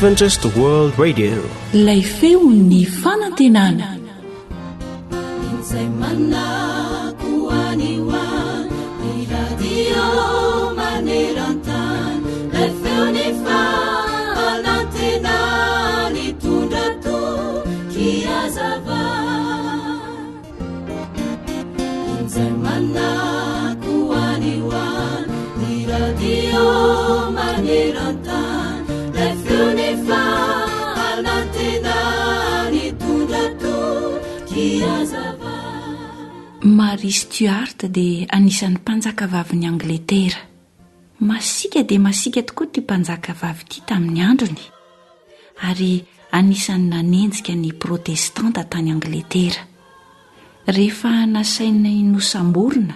Adventist World Radio. Lay feon'ny fanantenana. Marie Stuart dia anisan'ny mpanjaka vavy ny Angletera. Masika dia masika tokoa ity mpanjaka vavy ity tamin'ny androny, ary anisan'ny nanenjika ny protestanta tany Angletera. Rehefa nasaina nosamborina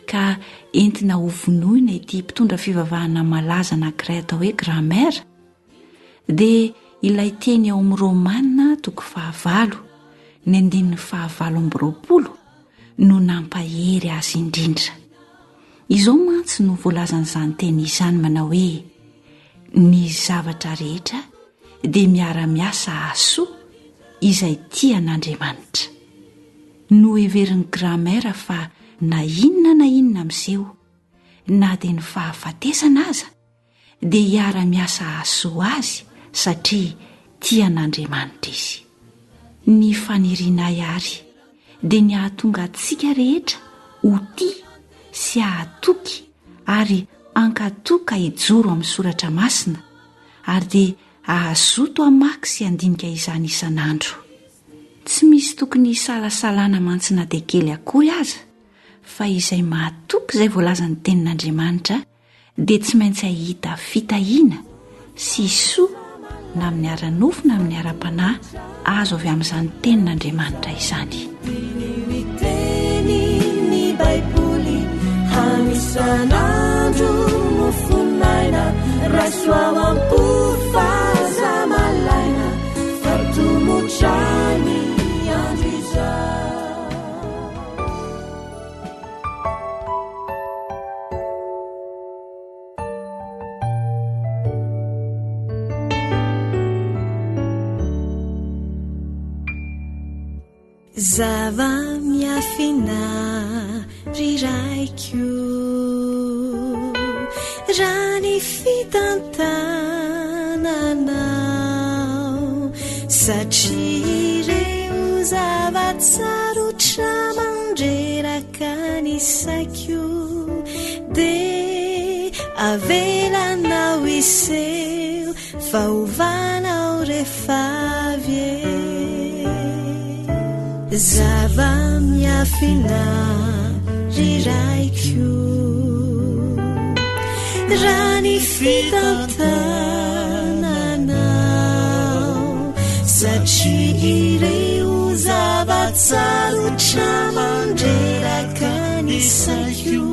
ka entina ho vonoina ity mpitondra fivavahana malaza anankiray atao hoe Grammaire, dia ilay teny ao amin'ny Romanina toko 9 ny 9:20 no nampahery azy indrindra. Izao mantsy no voalazan'izany teny izany manao hoe ny zavatra rehetra dia miara-miasa hasoa izay tian'Andriamanitra. No heverin'ny Grammaire fa na inona amin'izeo, na dia ny fahafatesana aza, dia hiara-miasa hasoa azy satria tian'Andriamanitra izy. Ny faniriana ary dia ny ahatonga antsika rehetra ho tia sy ahatoky ary ankatoka hijoro amin'ny soratra masina, ary dia ahazoto hamaky sy handinika izany isan'andro. Tsy misy tokony salasalana mantsina dia kely akory aza, fa izay mahatoky izay voalazan'ny tenin'Andriamanitra dia tsy maintsy ahita fitahiana sy soa na amin'ny ara-nofo na amin'ny ara-panahy azo avy amin'izany tenin'Andriamanitra izany. Ny Baiboly hanisan'andro no fonaina, rasoa ampofaza malaina, fatomotrany andro izao. Zava-miafina riraikyo raha ny fitantananao, satria ireo zavatsarotra mandreraka ny saikyo dia avelanao iseo faovanao refavye. Zava-miafina riraikyo raha ny fitantananao, satria ireo zavatsarotra mandreraka ny saikyo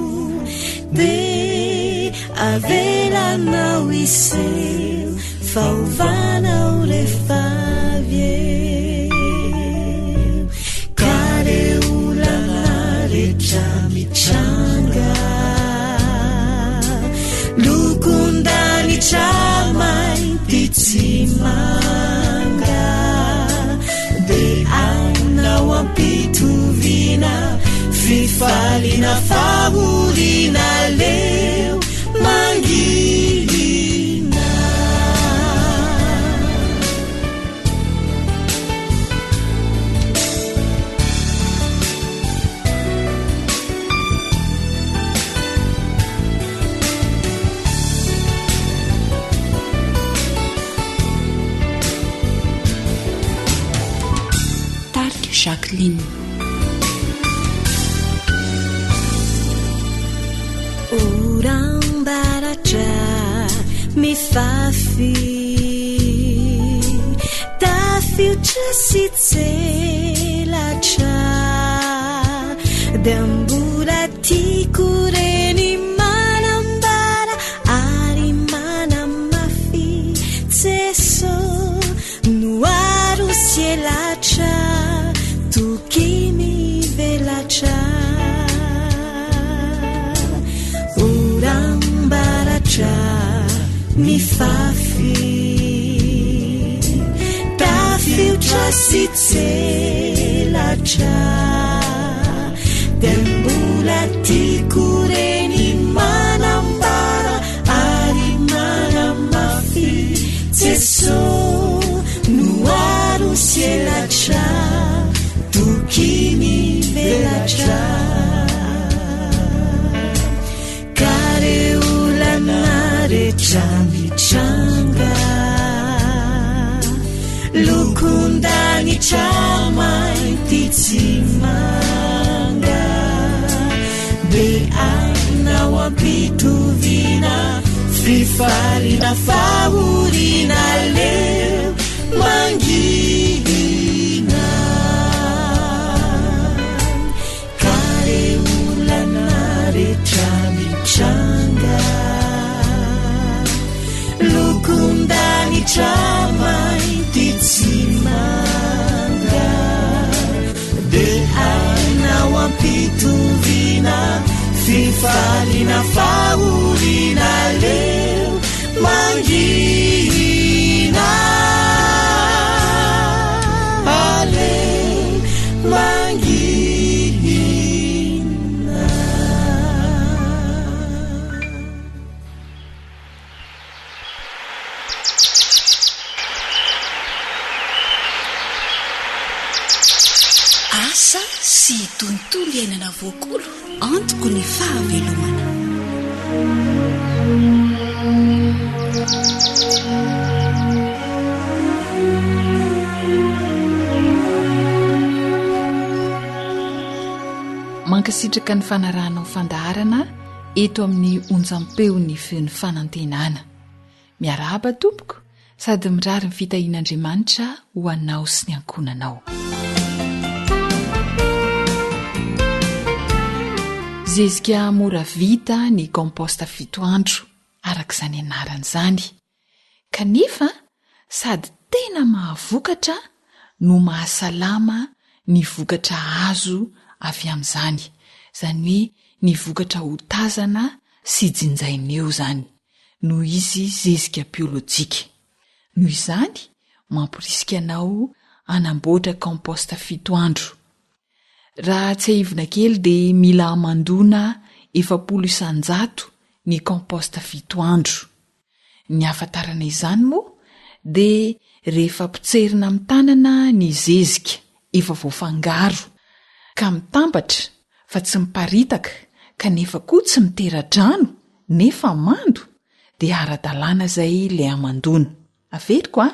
dia avelanao iseo faovanao refavye. Mitranga lokondany tramainty tsy manga, dia ainao ampitovina fifalina fahorina leo mangilina. Jacqueline. Urambaratra mifafy tafiotra sy tselatra, dia mbola tiako reny manambara ary manamafy tseso no aro sielatra velatra. Urambaratra mifafy atra sy tselatra dia mbola tiako reny manambara ary manamafy Jesosy no aro sielatra tokiny velatra ka reolana rehetra mitranga lokondanitra mainty tsy manga be ainao ampitovina fifalina fahorina leo mangina ka reolana rehetra mitranga lokondanitra mainty tsy manga be ainao ampitovina fifalina fahorina leo mangina aleo mangina. Asa sy tontolo iainana voakolo antoko ny fahavelomana. Mankasitraka ny fanarahanao fandaharana eto amin'ny onjam-peony feny fanantenana. Miarahaba tompoko sady mirary ny fitahian'Andriamanitra ho anao sy ny ankonanao. Zezika mora vita ny komposta 7 andro arak'izany anarany izany. Kanefa sady tena mahavokatra no mahasalama ny vokatra azo avy amin'izany. Izany hoe ny vokatra ho tazana sy jinjaina eo izany. Noho izy zezika biolojika. Noho izany mamporisika anao hanamboatra komposta 7 andro. Raha tsy haivina kely dia mila hamandona 700 ny komposta 7 andro. Ny ahafantarana izany moa dia rehefa potserina amin'ny tanana ny zezika efa voafangaro ka mitambatra fa tsy miparitaka kanefa koa tsy mitera-drano nefa mando dia ara-dalàna izay ilay hamandona. Averiko a,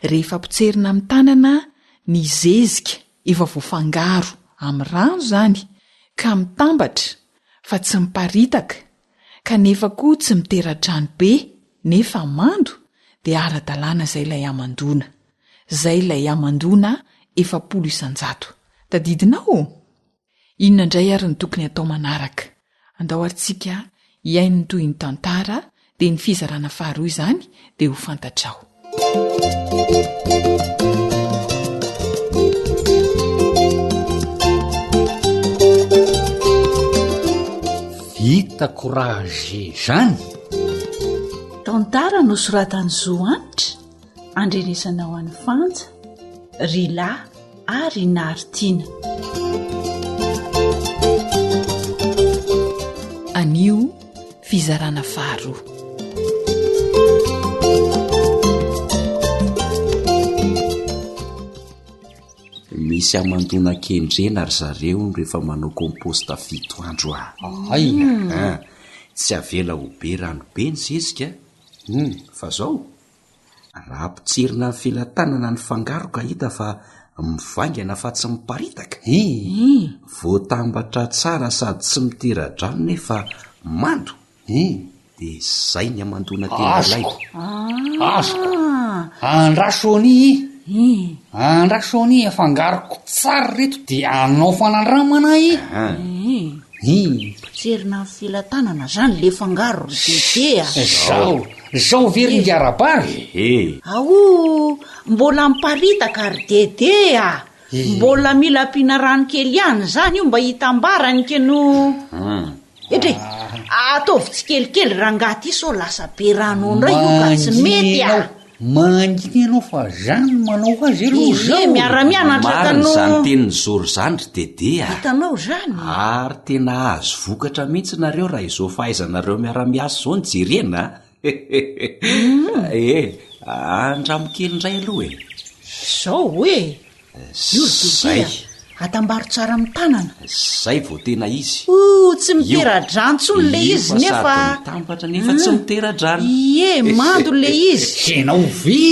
rehefa potserina amin'ny tanana ny zezika efa voafangaro amin'ny rano izany ka mitambatra fa tsy miparitaka kanefa koa tsy mitera-drano be nefa mando dia ara-dalàna izay ilay hamandona. Izay ilay hamandona 700. Tadidinao? Inona indray ary ny tokony atao manaraka? Andao aritsika iaino ny toy ny tantara dia ny fizarana faharoa izany dia ho fantatrao. Vita korazy zany. Tantara nosoratany Zoanitra andrenesana ho an'ny Fanja, Rila ary Nartina. Anio fizarana faharoa. Misy amandona kendrena ary zareo rehefa manao komposta 7 andro tsy avela ho be rano be ny zezika fa zao raha potserina ny filatanana ny fangaro ka hita fa mivaingana fa tsy miparitaka voatambatra tsara sady tsy mitera-drano nefa mando dia zay ny amandona kendrelaiko. Azoko andrasony andrasony afangaroko tsara reto dia anao fanandramana potserina ny filatanana zany le fangaro didea. Zao veringarabary ao mbola miparitaka ary dedea mbola mila ampiana rano kely ihany zany io mba hitambarany keno etre ataovy tsy kelikely rangaty iso lasa be rano indray io ka tsy mety manginy ianao fa zany manao azy aloha zao miara-mianatra mariny zany tenin'ny zory zandry dedea hitanao zany ary tena azo vokatra mihitsy nareo raha izao fahaizanareo miara-miasa zao ny jerena andramokely indray aloha zao hoe io zay atambaro tsara amin'ny tanana zay vao tena izy tsy mitera-drantsony le izy nefa mitambatra nefa tsy mitera-drano mando le izy tena ovily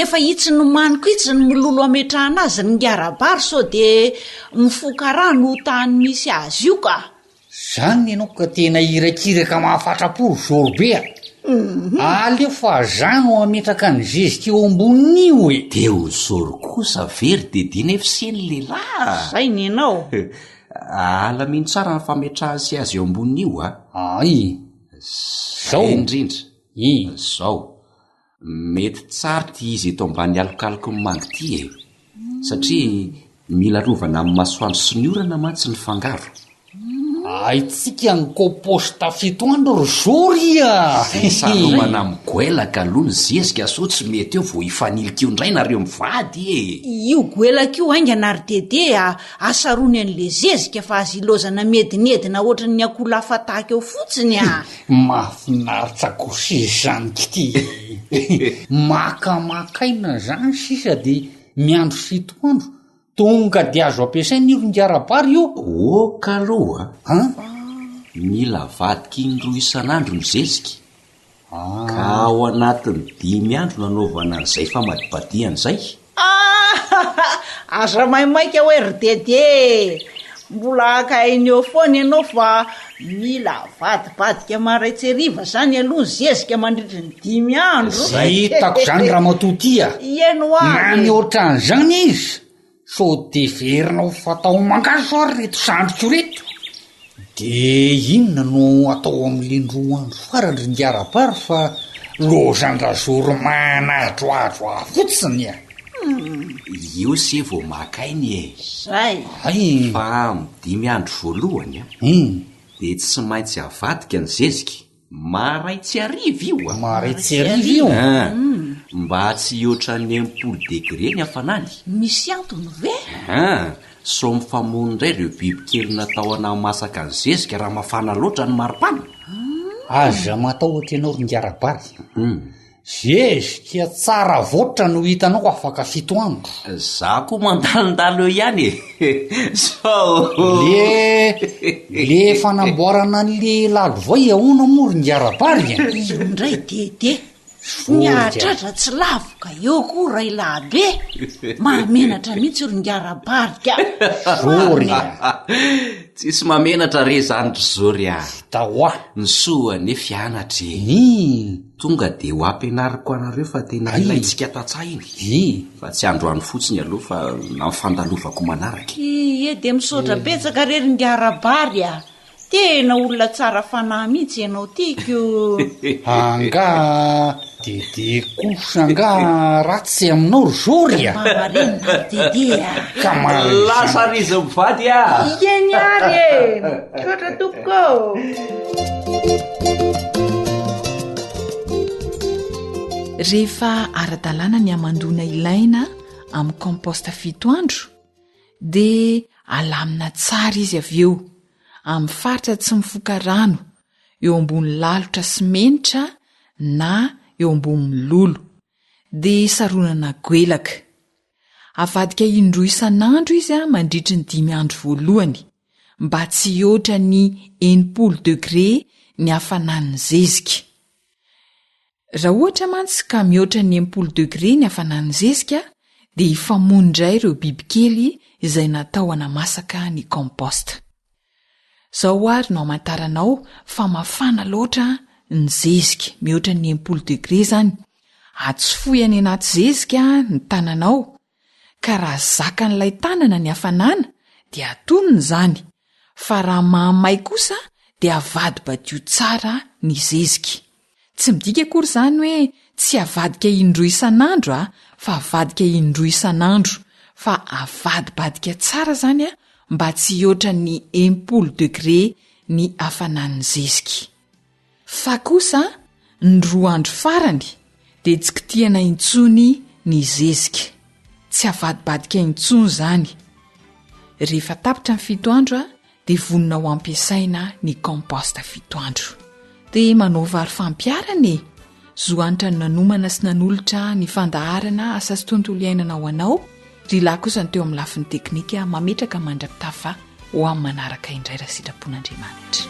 efa itsy no maniko itsy ny milolo ametrahana azy ny ngarabary sao de mifoka rano tany misy azy io ka zany ianao ka tena irakiraka mahafatraporo zorobea aleo fa zano ametraka ny zezika eo ambon'io de ho zory kosa very de dina efiseny lehilahy zay ny ianao ala mino tsara ny fametrahany sy azy eo ambon'io ay zao indrindra zao mety tsara ty izy eto ambany alokaloky ny mangy ty satria mila rovana amin'ny masoandro sy ny orana mantsy ny fangaro aitsika ny komposta fitoandro ry zorya sanomana migoelaka aloha ny zezika so tsy mety eo vao hifanilika io indray nareo mivady io goelaka io aingana ary dede asarony an'le zezika fa azy ilozana medinedina ohatra ny akola afatahaka eo fotsiny mahafinaritra kosi zany kity makamakaina zany sisa de miandro fitoandro tonga de azo ampiasaina io rongarabary io oka aloha mila vadika indroa isan'andro ny zezika ka ao anatin'ny 5 andro nanaovana an'izay fa madibadiany zay aza maimaika hoe ry dede mbola akainy eo foana ianao fa mila vadibadika maraitseriva zany aloha ny zezika mandritry ny 5 andro hitako zany raha matotia ieno nany ohatran'izany izy so de verinao fatao mangaso ary reto sandriko reto de inona no atao amin'ny lindroandro farany ringarabary fa lozandrazory manadroadro fotsiny io se vao makainy zay fa amin'ny 5 andro voalohany de tsy maintsy avadika ny zezika maraitsy ariva io maraitsy ariva io mba tsy oatra ny 10 degré ny hafanany misy antony ve so mifamony indray reo bibikely natao ana masaka ny zezika raha mafana loatra ny maripana aza matao ohatra ianao ringarabary zezika tsara voatra no hitanao afaka fitoandro za koa mandalindalo eo ihany sao le fanamboarana n'le lalo vai ahoana moa ringarabary io indray dede miatratra tsy lavoka eo koa ray lahabe mahamenatra mihitsy rongarabary zory tsisy mamenatra re zany ry zory taoa ny soa ne fianatra tonga de ho ampianariko anareo fa tena ilaitsika tatsaha iny fa tsy androany fotsiny aloha fa na mifandalovako manaraka de misaotra betsaka re rongarabary tena olona tsara fanahy mihitsy ianao tiako anga dede kosa anga ratsy aminao ry zorya mamarena dedea ka lasa rizy mivady ieny ary sotra tompoko rehefa ara-dalàna ny amandona ilaina amin'ny komposta fitoandro de alamina tsara izy avy eo amin'ny faritra tsy mifoka rano eo ambony lalotra simenitra na eo ambony milolo de saronana goelaka avadika indroa isan'andro izy mandritry ny 5 andro voalohany mba tsy oatra ny 80 degré ny hafanan'ny zezika raha ohatra mantsy ka mihoatra ny 80 degré ny hafanan'ny zezika de hifamony indray ireo bibikely izay natao anamasaka ny komposta zao ary no amantaranao fa mafana loatra ny zezika mihoatra ny 80 degré zany atsofoy any anaty zezika ny tananao ka raha zaka n'ilay tanana ny hafanana de atonony zany fa raha mahamay kosa de avadibadio tsara ny zezika tsy midika akory zany hoe tsy avadika indroa isan'andro fa avadika indroa isan'andro fa avadibadika tsara zany mba tsy hihoatra ny 80 degré ny hafanan'ny zezika fa kosa ny 2 andro farany dia tsy kitihana intsony ny zezika, tsy avadibadika intsony izany. Rehefa tapitra ny 7 andro dia vonona ho ampiasaina ny komposta 7 andro. Dia manao vary fampiarana zoanitra ny nanomana sy nanolotra ny fandaharana asa sy tontolo iainana ho anao. Rila kosa ny teo amin'ny lafin'ny teknika mametraka mandra-pitafa ho amin'ny manaraka indray raha sitrapon'Andriamanitra.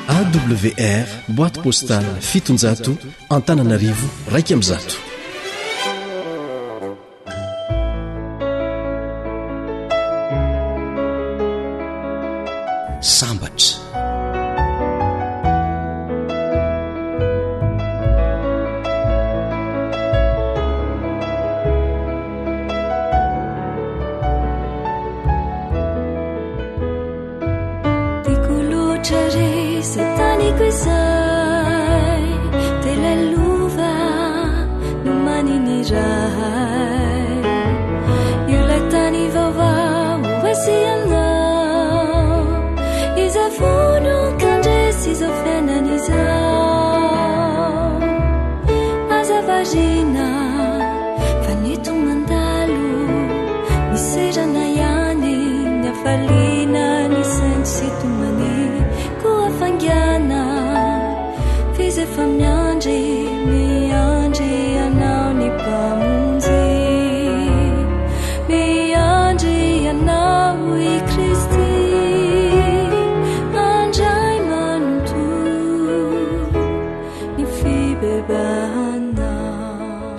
AWR boîte postale 700 Antananarivo 100. Sambatra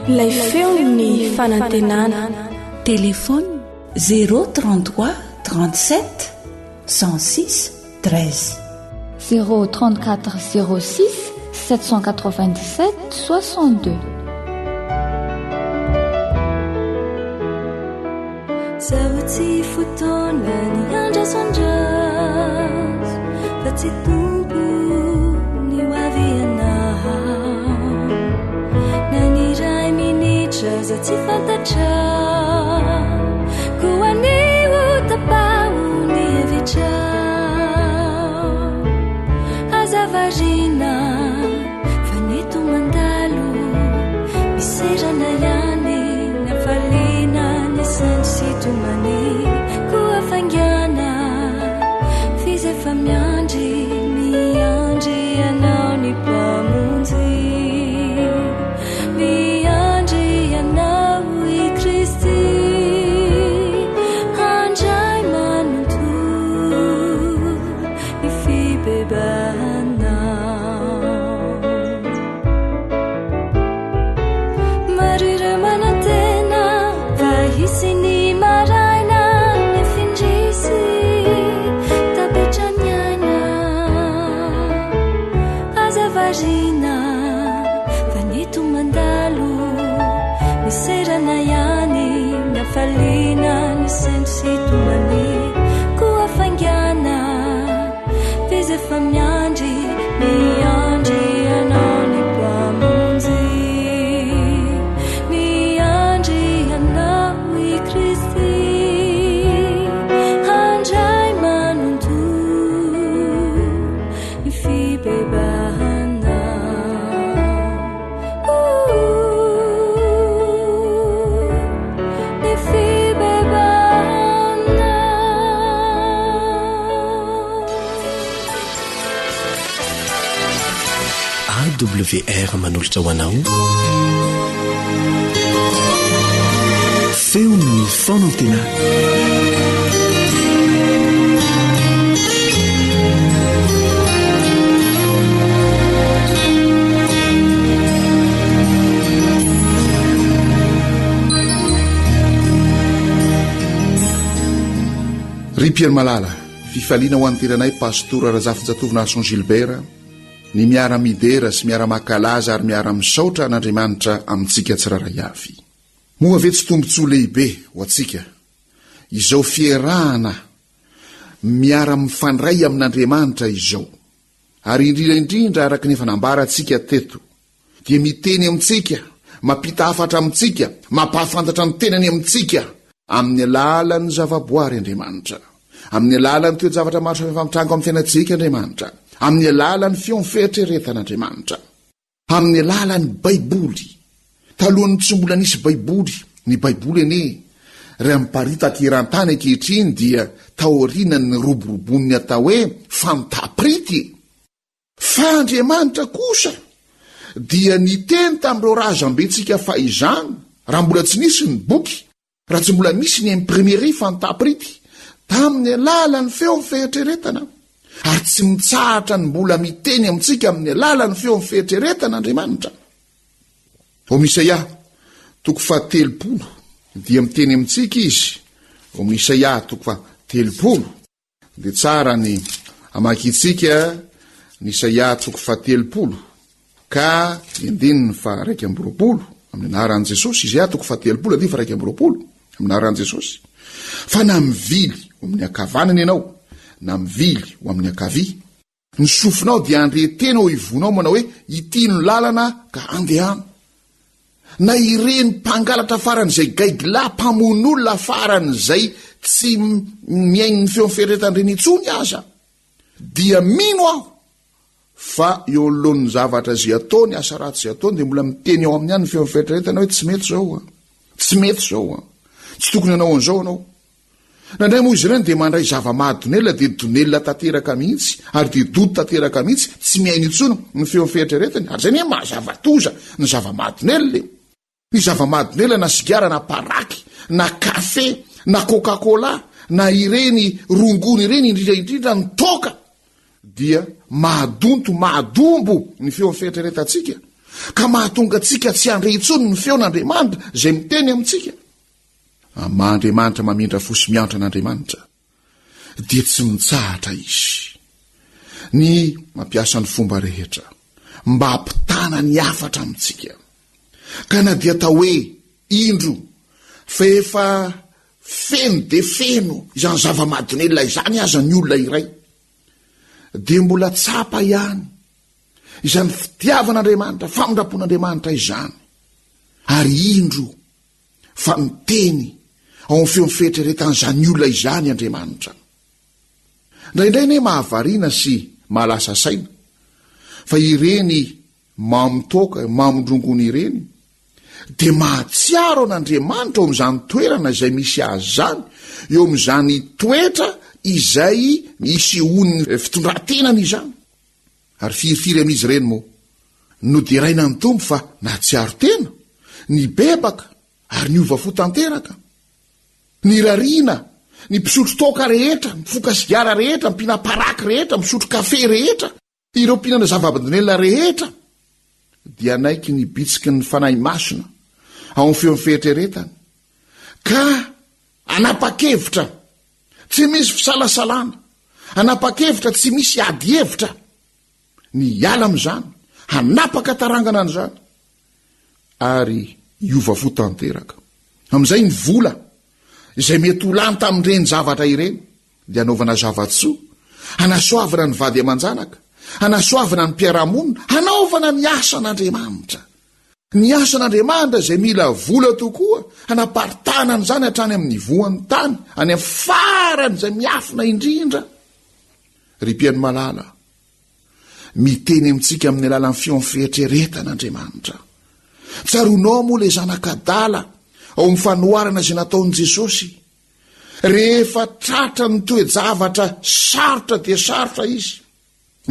ilay feony fanantenana. Téléphone 033 37 106 13 034 06 797 62. Zaho-tsy fotoana ny andrasandras fa tsy tompo ny hoavy anahy na ny ray minitra za tsy fantatra koa anio tapaho ny hevitra azavarina fa neto mandalo miserana ihany ny afaliana ny sandy sy tomany koa fangana fizy efa miandry anao ny mpamonjy miandry anao i Kristy handray manonto ny fibebanao maro ireo manantena va hisy ny maraina ny findrisy tapetrany aina azavarina fa neto mandalo miserana ihany ny afaliana ny saindy sy tomany koa fangana fizy efa miandry anao ny mpamonjy miandry anao i Kristy handray manonto ny fibebanao ny fibebanao. AWR manolotra ho anao feon'ny fanantenana. Ry Pierre Malala, fifaliana ho an'ny teranay pastora Razafinjatovinason Gilbert, ny miara-midera sy miara-makalaza ary miara-misaotra an'Andriamanitra amintsika tsiraray avy. Moa ve tsy tombontsoa lehibe ho atsika izao fierahana miara-mifandray amin'Andriamanitra izao, ary indrindra araka ny efa nambara antsika teto dia miteny amintsika, mampita hafatra amintsika, mampahafantatra ny tenany amintsika amin'ny alalan'ny zavaboary Andriamanitra. amin'ny alalan'ny toejavatra maro samifamitrango amin'ny fiainantsika Andriamanitra, amin'ny alalan'ny feon'ny fieritreretan'Andriamanitra, amin'ny alalan'ny baiboly. Talohan'ny tsy mbola nisy baiboly, ny baiboly anie raha miparita tirantany ankehitriny dia taorianany roborobon'ny atao hoe fantaprity. Fa Andriamanitra kosa dia niteny tamin'ireo razam-betsika faizany, raha mbola tsy nisy ny boky, raha tsy mbola misy ny imprimerie fantaprity, tamin'ny alalan'ny feon'ny fieritreretana. Ary tsy mitsahatra ny mbola miteny amintsika amin'ny alalan'ny feon'ny fieritreretan'Andriamanitra. Isaia 30 dia miteny amintsika izy. Isaia 30 dia tsara ny amakitsika ny Isaia 30 ka endininy fa 120 amin'ny anaran'i Jesosy. Isaia 30 dia fa 120 amin'ny anaran'i Jesosy. Fa na mivily amin'ny akavanana ianao, na mivily ho amin'ny akavia, ny sofinao dia andretenao ivonao manao hoe ity no lalana ka andehana. Na ireny mpangalatra faran'izay gaigila mpamon'olona faran'izay tsy miainy ny feon'ny fieritreretan'ireny intsony aza, dia mino aho fa eo alohan'ny zavatra zay ataony, asa ratsy zay ataony, dia mbola miteny ao amin'ny any ny feon'ny fieritreretana hoe tsy mety zao, tsy mety zao, tsy tokony anao an'izao anao. Nandray moa izy ireny dia mandray zava-mahadomela dia donelina tanteraka mihitsy, ary dia dodo tanteraka mihitsy, tsy miaina intsony ny feon'ny fieritreretany. Ary zay ny mahazavatoza ny zava-mahadomela. Ny zava-mahadomela na sigara, na paraky, na kafe, na coca-cola, na ireny rongony ireny indrindra ny toka, dia mahadombo ny feon'ny fieritreretantsika, ka mahatonga atsika tsy andre intsony ny feon'Andriamanitra zay miteny amintsika. Andriamanitra mamindra fosy miantra an'Andriamanitra dia tsy mitsahatra izy ny mampiasa ny fomba rehetra mba hampitana ny afatra amintsika. Ka na dia atao hoe indro fa efa feno de feno izany zava-mahadomela izany aza ny olona iray, dia mbola tsapa ihany izany fitiavan'Andriamanitra, famindrapon'Andriamanitra izany. Ary indro fa miteny ao amin'ny feon'ny fieritreretan'izany olona izany Andriamanitra. Indraindray ne mahavariana sy mahalasa saina fa ireny mamitoka, mamondrongony ireny dia mahatsiaro an'Andriamanitra eo amin'izany toerana izay misy azy zany, eo amin'izany toetra izay misy on'ny fitondrantenany izany. Ary firifiry amin'izy ireny moa no diraina ny tompo fa natsiaro tena, ny bebaka ary ny ova fo tanteraka, ny rariana, ny mpisotro toka rehetra, mifoka sigara rehetra, mpina paraky rehetra, misotro kafe rehetra, ireo mpinana zava-mahadomela rehetra, dia naiky ny bitsiky ny fanahy masina ao amin'ny feon'ny fieritreretany, ka anapa-kevitra tsy misy fisalasalana, anapa-kevitra tsy misy ady hevitra, ny hiala amin'izany, hanapaka tarangana an'izany, ary iova fo tanteraka. Amin'izay ny vola izay mety ho lany tamin'ireny zavatra ireny dia anaovana zavatsoa, hanasoavana ny vady aman-janaka, hanasoavana ny mpiaramonina, hanaovana ny asan'Andriamanitra. Ny asan'Andriamanitra izay mila vola tokoa, hanaparitana an'izany hatrany amin'ny voan'ny tany, any amin'ny farany izay miafina indrindra. Ry mpiaino malala, miteny amintsika amin'ny alalan'ny feon'ny fieritreretan'Andriamanitra. Tsaronao moa le zanakadala ao amin'ny fanoharana izay nataon'i Jesosy. Rehefa tratra ny toejavatra sarotra dia sarotra izy,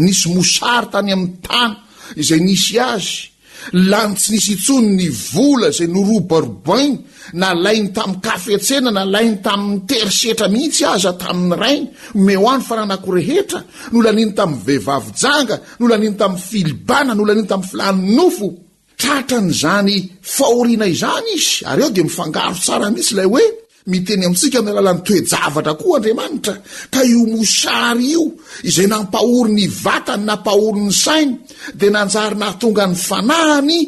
nisy mosary tany amin'ny tany izay nisy azy, lany tsy nisy intsony ny vola izay norobarobainy, na lainy tamin'ny kafetsena, na lainy tamin'ny terisetra mihitsy aza tamin'ny rainy, mehoany faranako rehetra, nolaniny tamin'ny vehivavy janga, nolaniny tamin'ny filibana, nolaniny tamin'ny filany nofo. Tratra n'izany fahoriana izany izy, ary eo dia mifangaro tsara mihitsy ilay hoe miteny amintsika amin'ny alalan'ny toejavatra koa Andriamanitra, ka io mosary io izay nampahory ny vatany, nampahory ny sainy, dia nanjary nahatonga ny fanahany,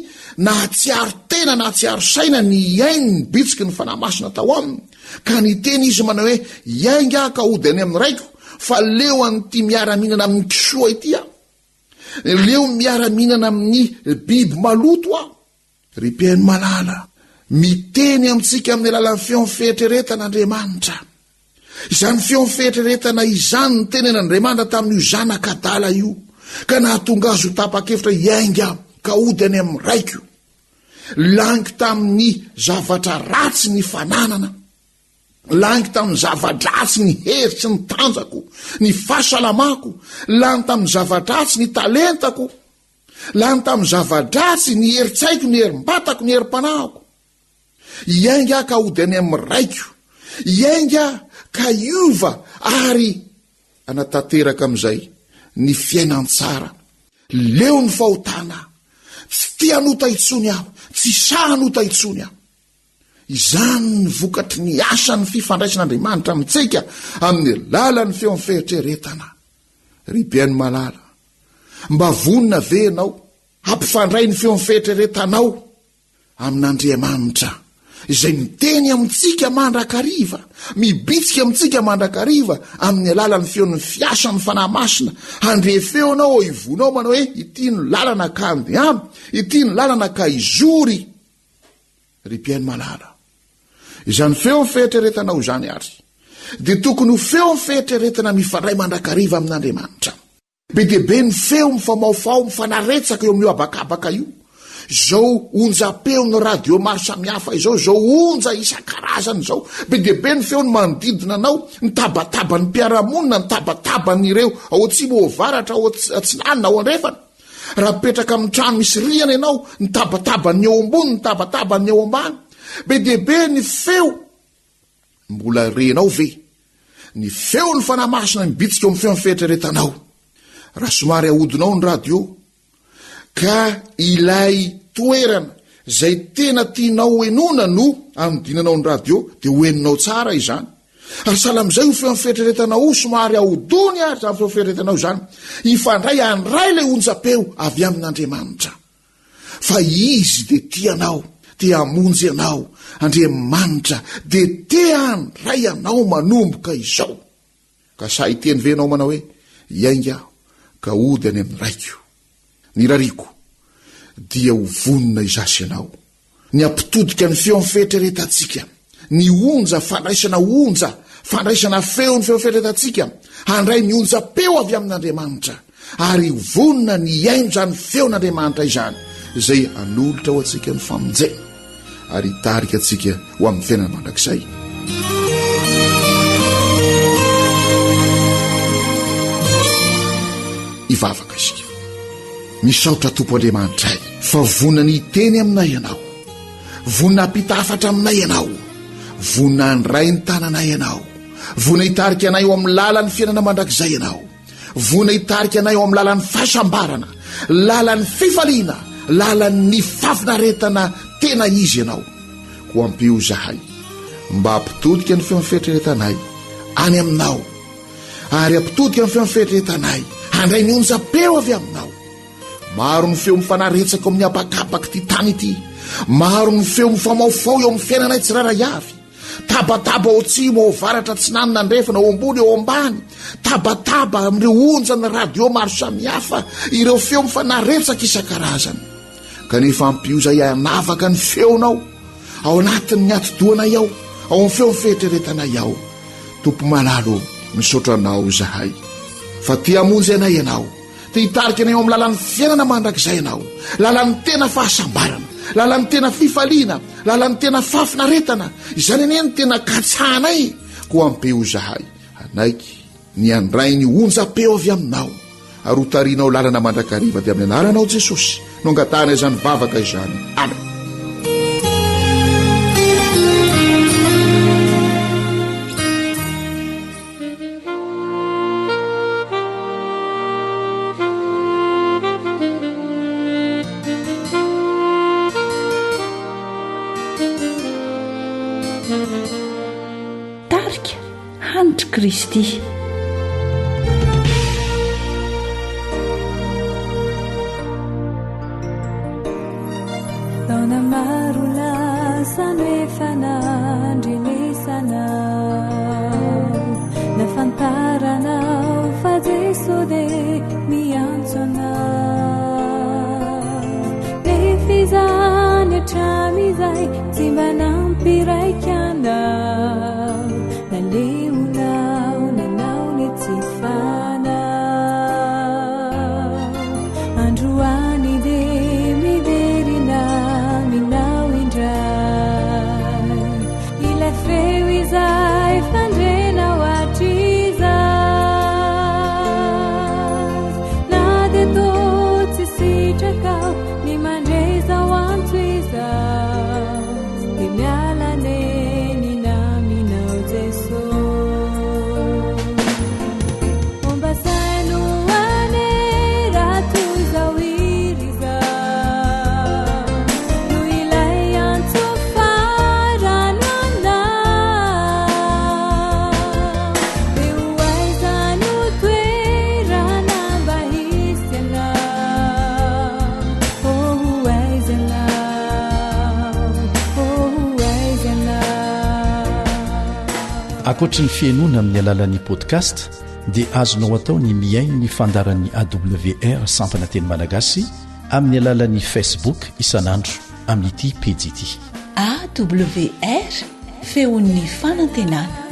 nahatsiaro tena, nahatsiaro saina ny iainy, ny bitsiky ny fanahy masina tao aminy. Ka niteny izy manao hoe iainga ka ody any amin'ny raiko, fa leo an'ity miara-minana amin'ny kisoa ity aho, leo miara-minana amin'ny biby maloto aho. Ry mpiaino malala, miteny amintsika amin'ny alalan'ny feon'ny fieritreretan'Andriamanitra izany feomfehetreretana izany ny tenen'Andriamanitra tamin'io zanakadala io ka nahatonga azy ho tapa-kevitra iainga ka ody any amin'ny raiko laniko tamin'ny zavatra ratsy ny fananana, laniko tamin'ny zavadratsy ny heritsy ny tanjako, ny fahasalamako, lany tamin'ny zavadratsy ny talentako, lany tamin'ny zavadratsy ny heritsaiko, ny herim-batako, ny herim-panahako. Iainga ka ody any amin'ny raiko, iainga ka iova ary anatanteraka amin'izay ny fiainan-tsara. Leo ny fahotana, tsy tia hanota itsony aho, tsy sa hanota itsony aho. Izany ny vokatry ny asan'ny fifandraisan'Andriamanitra amintsika amin'ny lalan'ny feon'ny fieritreretana. Ry Biany Malala, mba vonina ve ianao hampifandray ny feon'ny fieritreretanao amin'Andriamanitra izay miteny amintsika mandrakariva, mibitsika amintsika mandrakariva amin'ny alalan'ny feon'ny fiasan'ny fanahy masina. Andre feonao o ivonao manao hoe ity ny lalana ka andeha, ity ny lalana ka izory. Ry Biany Malala, izany feo fieritreretanao izany ary dia tokony ho feo fieritreretana mifandray mandrakariva amin'Andriamanitra. Be dia be ny feo mifamaofao mifanaretsaka eo amin'io abakabaka io. Zao onja-peo ny radio maro samihafa izao, zao onja isan-karazany zao. Be dia be ny feo ny manodidina anao, ny tabataba ny mpiaramonina, ny tabataba n'ireo ao atsimo ao avaratra, ao atsinanina, ao andrefana. Raha petraka amin'ny trano misy riana ianao, ny tabataba ny eo ambony, ny tabataba ny eo ambany. Be dia be ny feo, mbola renao ve ny feo ny fanahy masina mibitsika eo amin'ny feo ny fieritreretanao. Raha somary ahodinao ny radio ka ilay toerana zay tena tianao enona no amidinanao ny radio dia hoeninao tsara izany. Ary salam'izay ho feo ny fieritreretanao somary ahodony ary zany feo fieritreretanao izany ifandray andray le onja-peo avy amin'Andriamanitra. Fa izy dia tianao, tia hamonjy ianao, Andriamanitra dia tia andray anao manomboka izao. Ka sa iteny venao manao hoe iainga ka ody any amin'ny raiko. Ny rariko dia ho vonina izasy ianao, ny ampitodika ny feo ny fieritreretantsika, ny onja fandraisana onja, fandraisana feo ny feo fieritreretantsika, handray ny onja-peo avy amin'Andriamanitra ary ho vonina ny iaino zany feon'Andriamanitra izany izay anolotra ho antsika ny famonjena ary hitarika antsika ho amin'ny fiainana mandrakizay. Ivavaka isika, misaotra Tompo Andriamanitra ay fa vonina ny teny aminay ianao, vonina hampitafatra aminay ianao, vonina handray ny tananay ianao, vonina hitarika anay eo amin'ny lalan'ny fiainana mandrakizay ianao, vonina hitarika anay eo amin'ny lalan'ny fahasambarana, lalan'ny fifaliana, lalan'ny fafinaretana tena izy ianao. Ho ampio zahay mba hampitodika ny feo fieritreretanay any aminao, ary hampitodika ny feo fieritreretanay handray ny onja-peo avy aminao. Maro ny feo mifanaretsaka amin'ny abakabaka ty tany ity, maro ny feo mifamaofao eo amin'ny fiainanay tsiraray avy, tabataba ao atsimo ao avaratra tsinanina andrefana, ao ambony ao ambany, tabataba amin'ireo onja ny radio maro samihafa, ireo feo mifanaretsaka isan-karazany. Kanefa ampio zay anavaka ny feonao ao anatin'ny atidoanay ao, ao amin'ny feo fieritreretanay ao. Tompo malalo, misaotra anao zahay fa tia hamonjy anay ianao, tia hitarika anay ao amin'ny lalan'ny fiainana mandrakizay ianao, lalan'ny tena fahasambarana, lalan'ny tena fifaliana, lalan'ny tena fafinaretana, izany anieny tena katsahanay. Ko ampeo zahay anaiky ny andray ny onja-peo avy aminao ary hotarinao lalana mandrakariva dia amin'ny anaranao Jesosy no angatana izany vavaka izany. Amen. Tarika hanitra Kristy. Taona maro lasano efa nandrenesanao, nafantaranao fa Jeso dia miantso anao. Lefizany hatramizay tsy mba nampiraiky anao, naleona ankoatra ny fiainoana amin'ny alalan'ni podcast dia azonao atao ny miaino ny fandaran'ny awr sampana teny malagasy amin'ny alalan'ni facebook isan'andro amin'ity pejity awr feon'ny fanantenana.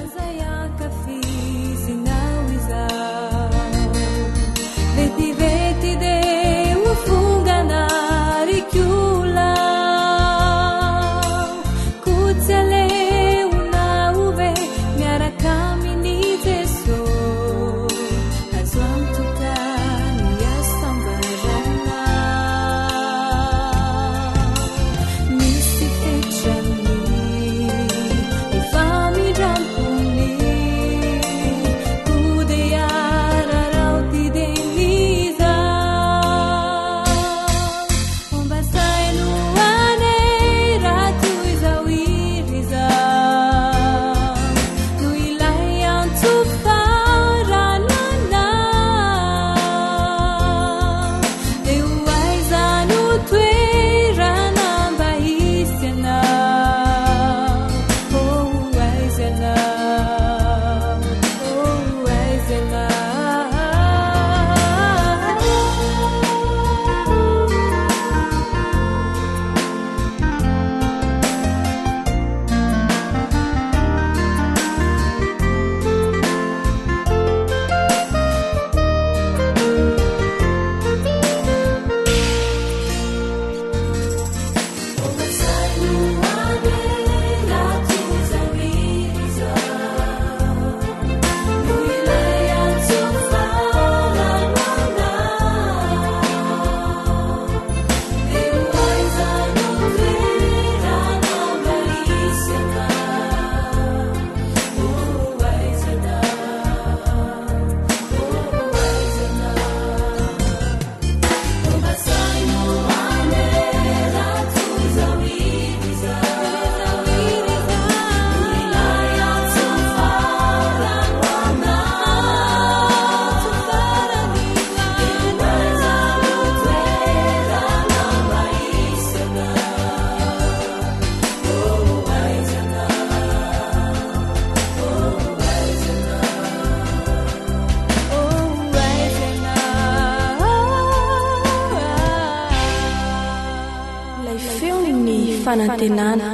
fanantenana.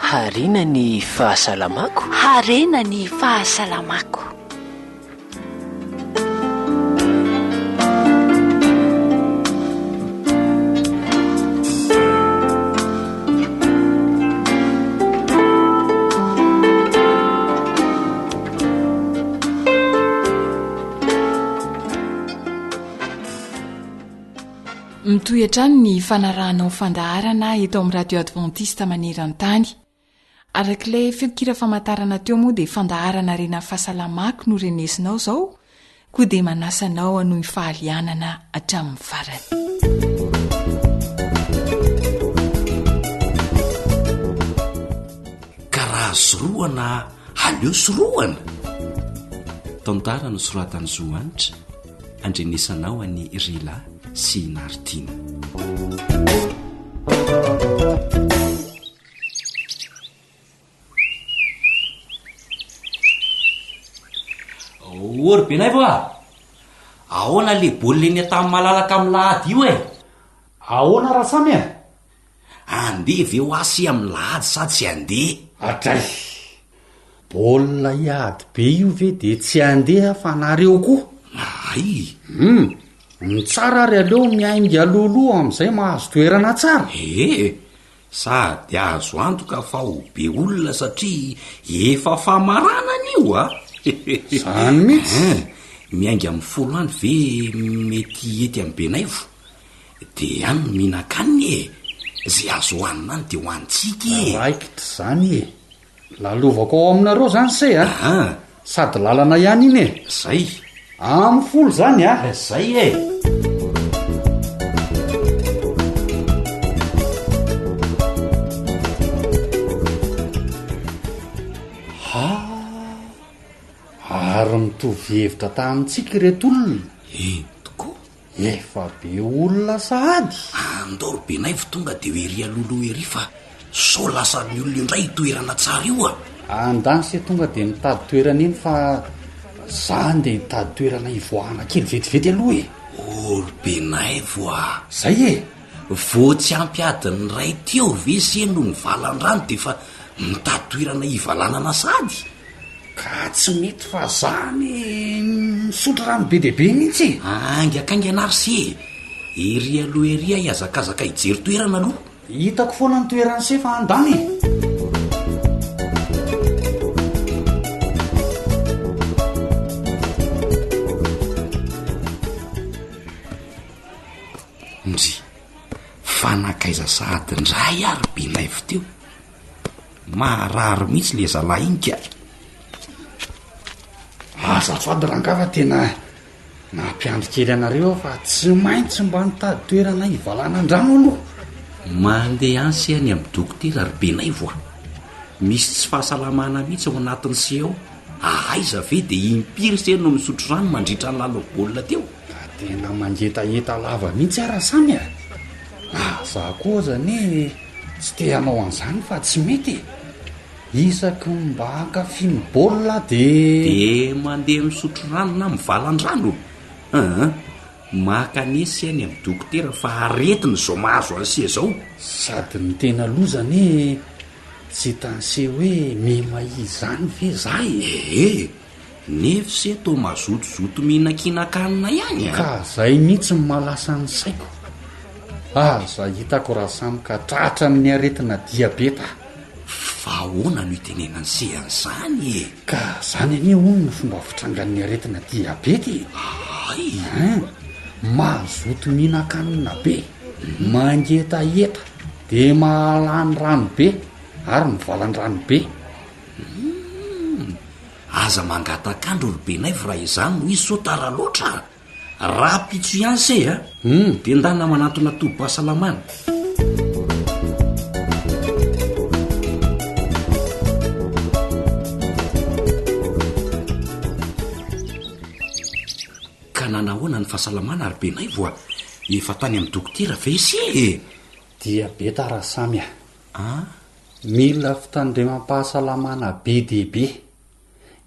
Harena ny fahasalamako. Harena ny fahasalamako. Mitoetrany ny fanarahanao fandaharana eto amin'ny radio adventiste maneran-tany. Arak'ilay feokira famantarana teo moa dia fandaharana rena fahasalamako no renesinao zao, koa dia manasanao hanohy fahalianana hatramin'ny farany. Karaha soroana haleo soroana. Tantara no soratany Zoanitra, andrenesanao any Rila sy Nartina. Ory benay va? Ahoana le baolina eny tamin'ny malalaka amin'ny lahady io e? Ahoana raha samy e? Andeha ve ho asy amin'ny lahady sady tsy andeha? Atray, baolina iady be io ve de tsy andeha fa nareo koa? Ay, ny tsara ary aleo miainga aloloha amin'izay mahazo toerana tsara. Sady azo antoka fa ho be olona satria efa famaranana io a. Zany mihitsy. Miainga amin'ny folo any ve mety ety amin'ny Benaivo. De any mihinan-kanina e. Zay azo hohanina any de ho antsika e. Raikitra zany e. Lalovako ao aminareo zany se a. Sady lalana ihany iny e. Zay. Amin'ny folo zany a. Zay e. ary mitovy hevitra tamintsika ireto olona. Tokoa efa be olona sahady andao ry benaivo tonga de hoery alolo ery fa sao lasa ny olona indray toerana tsara io a. andany se tonga de mitady toerana iny fa zany de hitady toerana ivoahana kely vetivety aloha e. Ry benaivo a, zay e, vo tsy ampiadiny ray teo ve se no ny valan-drano de fa mitady toerana ivalanana sady ka tsy mety fa zany misotro rano be deaibe mihitsy e. angakainga anary se ery aloha ery a iazakazaka hijery toerana aloha. hitako foana ny toerana se fa andany ndry fanakaiza sahady ndray ary benaivo teo maharary mihitsy le zalahy iny ka. azafady rangava tena nampiandry kely anareo fa tsy maintsy mba nitady toerana ivalana andrano aloha. mandeha any se any amin'ny dokotera ry benaivo a, misy tsy fahasalamana mihitsy ao anatin'ny se ao. Aiza ve de impiry se no misotro rano mandritra ny lalabolina teo. tena mangetaheta lava mihitsy ara samy a. Za koa zany tsy te hanao an'izany fa tsy mety. Isaky mba hankafiny baolina de mandeha misotro rano na mivalan-drano. Makanesy any amin'ny dokotera fa aretiny zao mahazo an'se zao. Sady ny tena lozany tsy tanse hoe memahizany ve zay. Nefa se to mazotozoto mihinan-kinan-kanina ihany ka zay mihitsy ny malasa ny saiko. Aza hitako raha samy ka tratra amin'ny aretina diabeta. Fa ahoana no itenenany se an'izany e. Ka zany anie hono ny fomba fitrangan'ny aretina diabety. Mazoto mihinan-kanina be, mangetaheta de mahalany rano be ary mivalan-drano be. Aza mangatakandro ry benaivo raha izany no izy so tara loatra. Raha pitso ihany se de ndana manatona tobo-pahasalamana. Ka nanahoana ny fahasalamana ry benaivo a, efa tany amin'ny dokotera ve se diabeta raha samy mila fitandremam-pahasalamana be dehibe.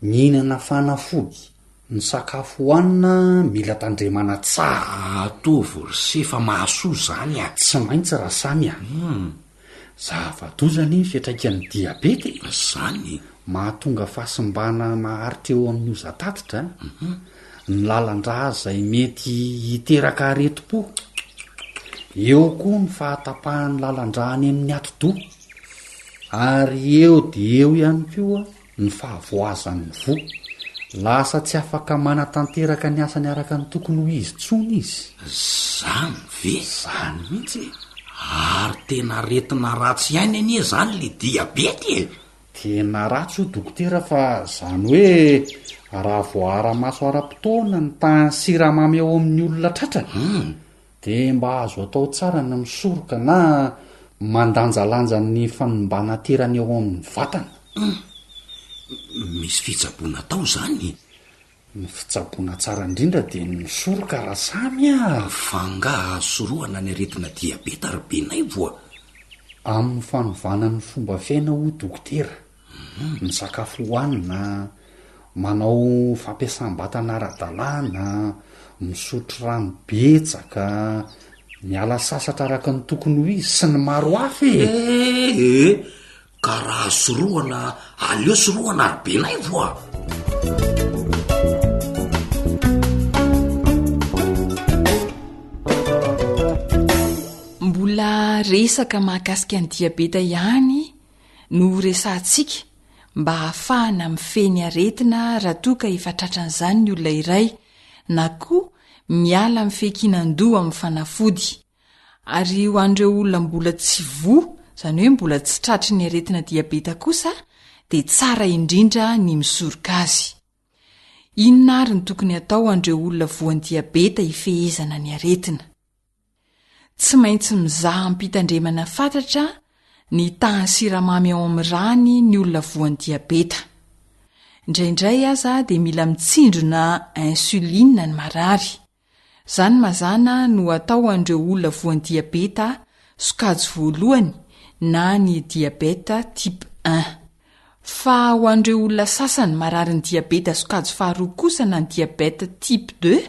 Mihinana fanafody, ny sakafo hohanina mila tandremana tsara. Ataovy ry se fa mahasoa zany a. Tsy maintsy raha samy zava-dozany fiatraikan'ny diabety zany mahatonga fahasimbana maharitra eo amin'ny ozatatitra. Ny lalan-dra zay mety hiteraka aretim-po. Eo koa ny fahatapahany lalan-dra any amin'ny ati-do. Ary eo de eo ihany koa ny fahavoazan'ny vo. Lasa tsy afaka manatanteraka ny asany araka ny tokony ho izy tsony izy. Zany ve? Zany mihitsy. Ary tena retina ratsy ihany anie zany le diabety tena ratsy ho dokotera fa zany hoe raha voara-maso ara-potoana ny tany siramamy eo amin'ny olona tratrany de mba azo atao tsara ny misoroka na mandanjalanja ny fanombana terany eo amin'ny vatana. Misy fitsaboana tao zany. Ny fitsaboana tsara indrindra de ny misoroka raha samy fanga soroana ny aretina diabeta ry benaivo amin'ny fanovana ny fomba fiaina ho dokotera. Ny sakafo hohanina, manao fampiasam-batana ara-dalàna, misotro rano betsaka, miala sasatra araka ny tokony ho izy sy ny maro hafa ka raha soroana aleo soroana ry benaivo Mbola resaka mahakasika ny diabeta ihany no resantsika mba hahafahana mifeny aretina raha toa ka efa tratran'izany ny olona iray na koa miala amin'ny fehikinan-doha amin'ny fanafody. Ary ho an'ireo olona mbola tsy voa, izany hoe mbola tsy tratry ny aretina diabeta kosa, dia tsara indrindra ny misoroka azy. Inona ary ny tokony atao an'ireo olona voan'ny diabeta hifehezana ny aretina? Tsy maintsy mizaha ampitandremana fantatra ny tahan'ny siramamy ao amin'ny rany ny olona voan'ny diabeta. indraindray aza dia mila mitsindrona insuline ny marary. Zany mazana no atao an'ireo olona voan'ny diabeta sokajy voalohany na ny diabeta type 1. Fa ho an'ireo olona sasany marary ny diabeta sokajy faharoa kosa na ny diabeta type 2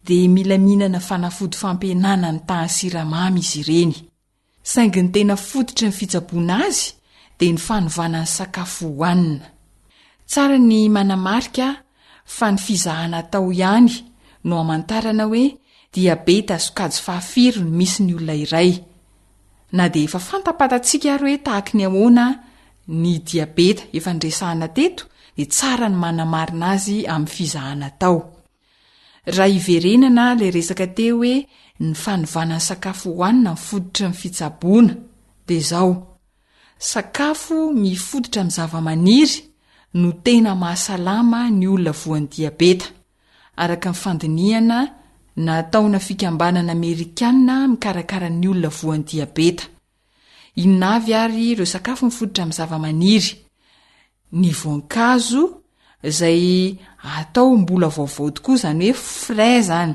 dia mila mihinana fanafody fampihenana ny tahan'ny siramamy izy ireny. Saingy ny tena fototra ny fitsaboana azy dia ny fanovana ny sakafo hohanina. Tsara ny manamarika fa ny fizahana atao ihany no amantarana hoe diabeta sokajy fahafiry no misy ny olona iray. Na dia efa fantapatantsika ary hoe tahaka ny ahoana ny diabeta efa ndresahana teto dia tsara ny manamarina azy amin'ny fizahana atao. Raha iverenana ilay resaka teo hoe ny fanovana ny sakafo hohanina mifototra ny fitsaboana dia izao: sakafo mifototra amin'ny zava-maniry no tena mahasalama ny olona voan'ny diabeta, araka ny fandinihana nataona fikambanana Amerikanina mikarakara ny olona voan'ny diabeta. Inona avy ary ireo sakafo mifototra amin'ny zava-maniry? Ny voankazo izay atao mbola vaovao tokoa, izany hoe frais zany,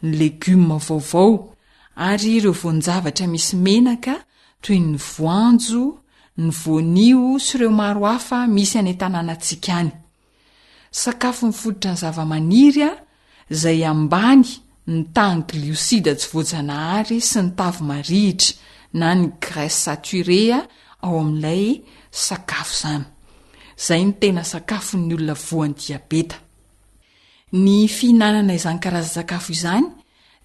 ny legioma vaovao, ary ireo voan-javatra misy menaka toy ny voanjo, ny voanio sy ireo maro hafa misy any an-tanànantsika any. Sakafo mifototra ny zava-maniry izay ambany ny tahan'ny gliosida tsy voajanahary sy ny tavy marihitra na ny graisse saturée ao amin'ilay sakafo izany. Izay ny tena sakafon'ny olona voan'ny diabeta. Ny fihinanana izany karazan-sakafo izany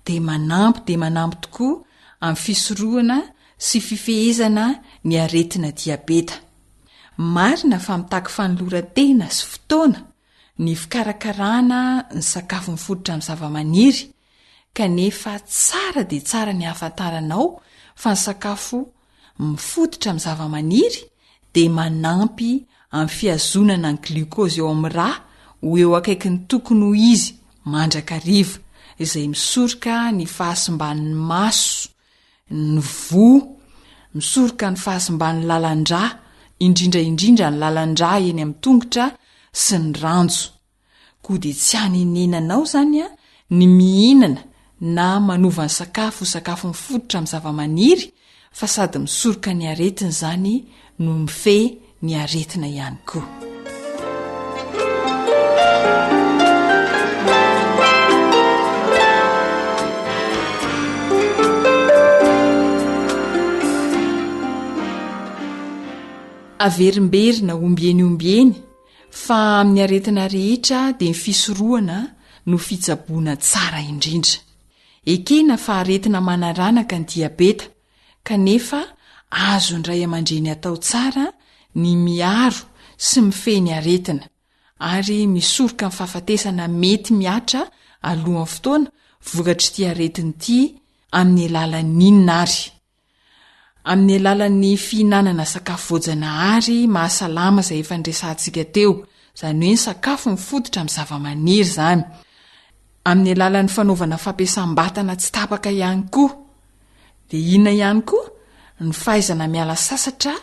dia manampy tokoa amin'ny fisorohana sy fifehezana ny aretina diabeta. Marina fa mitaky fanoloran-tena sy fotoana ny fikarakarana ny sakafo mifototra amin'ny zava-maniry, kanefa tsara dia tsara ny ahafantaranao fa ny sakafo mifototra amin'ny zava-maniry dia manampy amin'ny fihazonana ny glikozy eo amin'ny ra ho eo akaiky ny tokony ho izy mandrakariva, izay misoroka ny fahasimban'ny maso, ny vo, misoroka ny fahasimban'ny lalandrà, indrindra ny lalandrà eny amin'ny tongotra sy ny ranjo. Koa dia tsy haninenanao zany ny mihinana na manova ny sakafo mifototra amin'ny zava-maniry, fa sady misoroka ny aretina zany no mifehy ny aretina ihany koa. Averimberina ombieny fa amin'ny aretina rehetra dia ny fisorohana no fitsaboana tsara indrindra. Ekena fa aretina manaranaka ny diabeta, kanefa azo indray aman-dreny atao tsara ny miaro sy mifehy ny aretina ary misoroka ny fahafatesana mety miatra alohan'ny fotoana vokatry ity aretiny ity amin'ny alalan'inona ary. Amin'ny alalan'ny fihinanana sakafo voajanahary mahasalama izay efa ndresantsika teo, izany hoe ny sakafo mifototra amin'ny zava-maniry izany. Amin'ny alalan'ny fanaovana fampiasam-batana tsy tapaka ihany koa. Dia inona ihany koa? Ny fahaizana miala sasatra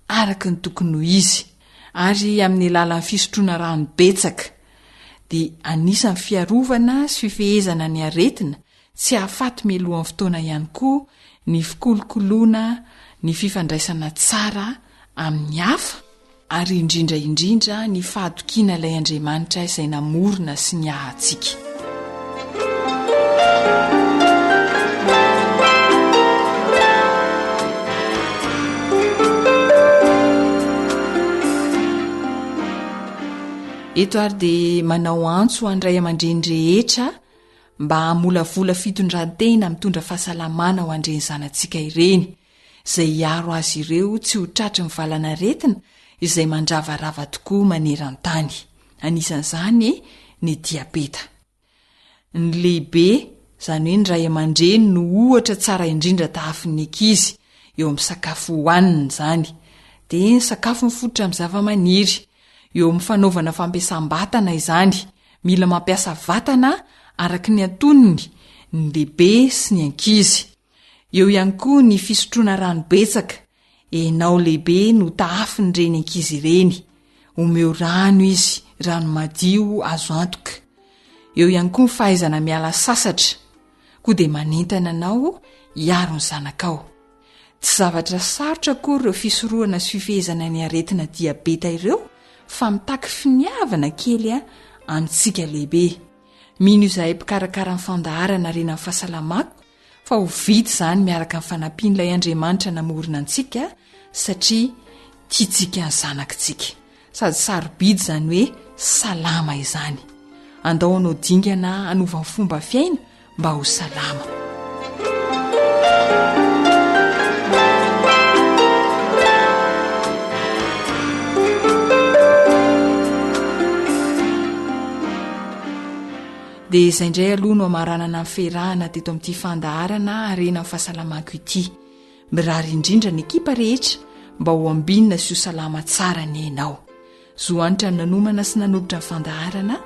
araka ny tokony ho izy, ary amin'ny alalan'ny fisotroana rano betsaka. Dia anisan'ny fiarovana sy fifehezana ny aretina tsy hahafaty mialohan'ny fotoana ihany koa ny fikolokoloana, ny fifandraisana tsara amin'ny hafa, ary indrindra ny fahatokiana ilay Andriamanitra izay namorona sy niahantsika. Eto ary dia manao antso andray aman-dreny rehetra mba hamolavola fitondrantena mitondra fahasalamana ho andreny zanantsika ireny, izay hiaro azy ireo tsy ho tratry ny valanaretina izay mandravarava tokoa maneran-tany. Anisan'izany ny diabeta. Ny lehibe, izany hoe ny ray aman-dreny no ohatra tsara indrindra tahafin'ny ankizy eo amin'ny sakafo hohanina izany, dia ny sakafo mifototra amin'ny zava-maniry. Eo amin'ny fanaovana fampiasam-batana izany, mila mampiasa vatana araka ny antonony ny lehibe sy ny ankizy. Eo ihany koa ny fisotroana rano betsaka. Enao lehibe no tahafin'ireny ankizy ireny, omeo rano izy rano madio azo antoka. Eo ihany koa ny fahaizana miala sasatra, koa dia manentana anao hiaro ny zanakao. Tsy zavatra sarotra akory ireo fisorohana sy fifehezana ny aretina diabeta ireo, fa mitaky finiavana kely amintsika lehibe. Mino izahay mpikarakara amin'ny fandaharana rena amin'ny fahasalamako, fa ho vita izany miaraka amin'ny fanampian'ilay Andriamanitra namorona antsika, satria tiantsika ny zanakitsika. Sady sarobidy izany hoe salama izany. Andao anao dingana hanova ny fomba fiaina mba ho salama. Dia izay indray aloha no amaranana ny ferahana teto amin'ity fandaharana arena amin'ny fahasalamako ity. Mirary indrindra ny ekipa rehetra mba ho ambinina sy ho salama tsara ny enao. Zoanitra ny nanomana sy nanombotra ny fandaharana,